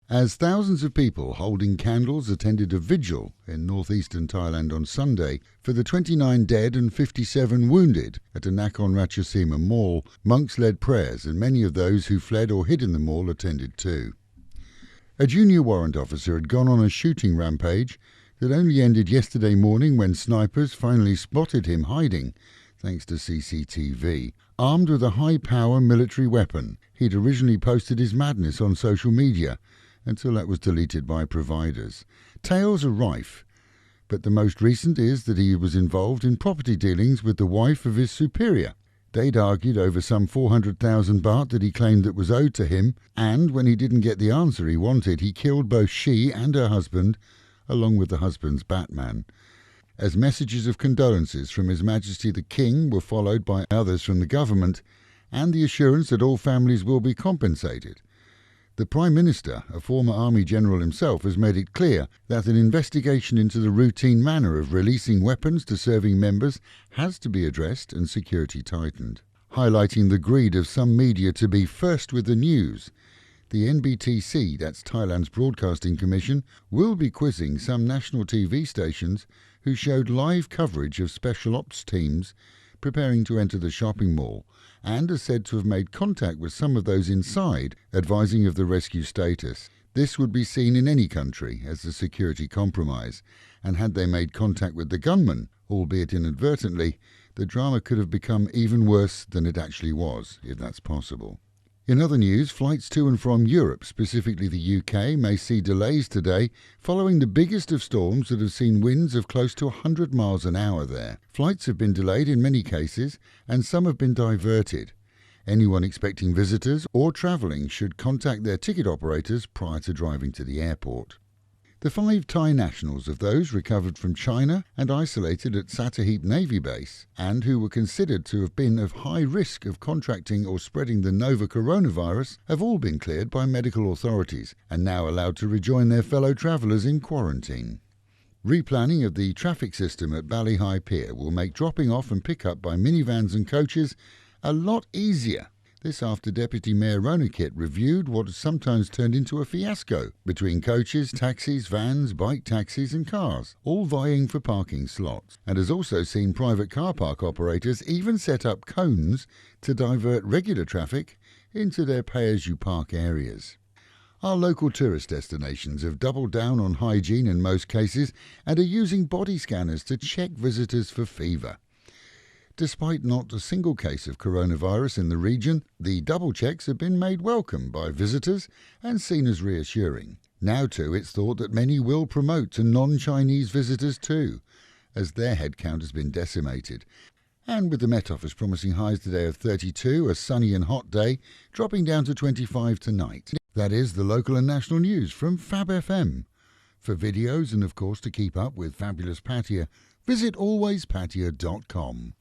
As thousands of people holding candles attended a vigil in northeastern Thailand on Sunday for the 29 dead and 57 wounded at a Nakhon Ratchasima mall, monks led prayers and many of those who fled or hid in the mall attended too. A junior warrant officer had gone on a shooting rampage that only ended yesterday morning when snipers finally spotted him hiding, thanks to CCTV, armed with a high-power military weapon. He'd originally posted his madness on social media, until that was deleted by providers. Tales are rife, but the most recent is that he was involved in property dealings with the wife of his superior. They'd argued over some 400,000 baht that he claimed that was owed to him, and when he didn't get the answer he wanted, he killed both she and her husband, along with the husband's Batman. As messages of condolences from His Majesty the King were followed by others from the government, and the assurance that all families will be compensated. The Prime Minister, a former Army General himself, has made it clear that an investigation into the routine manner of releasing weapons to serving members has to be addressed and security tightened. Highlighting the greed of some media to be first with the news, the NBTC, that's Thailand's Broadcasting Commission, will be quizzing some national TV stations who showed live coverage of special ops teams preparing to enter the shopping mall, and are said to have made contact with some of those inside, advising of the rescue status. This would be seen in any country as a security compromise, and had they made contact with the gunman, albeit inadvertently, the drama could have become even worse than it actually was, if that's possible. In other news, flights to and from Europe, specifically the UK, may see delays today following the biggest of storms that have seen winds of close to 100 miles an hour there. Flights have been delayed in many cases, and some have been diverted. Anyone expecting visitors or travelling should contact their ticket operators prior to driving to the airport. The 5 Thai nationals of those recovered from China and isolated at Sattahip Navy Base, and who were considered to have been of high risk of contracting or spreading the novel coronavirus, have all been cleared by medical authorities and now allowed to rejoin their fellow travellers in quarantine. Replanning of the traffic system at Bali High Pier will make dropping off and pick up by minivans and coaches a lot easier. This after Deputy Mayor Ronakit reviewed what has sometimes turned into a fiasco between coaches, taxis, vans, bike taxis and cars, all vying for parking slots, and has also seen private car park operators even set up cones to divert regular traffic into their pay-as-you-park areas. Our local tourist destinations have doubled down on hygiene in most cases and are using body scanners to check visitors for fever. Despite not a single case of coronavirus in the region, the double checks have been made welcome by visitors and seen as reassuring. Now too, it's thought that many will promote to non-Chinese visitors too, as their headcount has been decimated. And with the Met Office promising highs today of 32, a sunny and hot day, dropping down to 25 tonight. That is the local and national news from Fab FM. For videos and of course to keep up with fabulous Pattaya, visit alwayspattaya.com.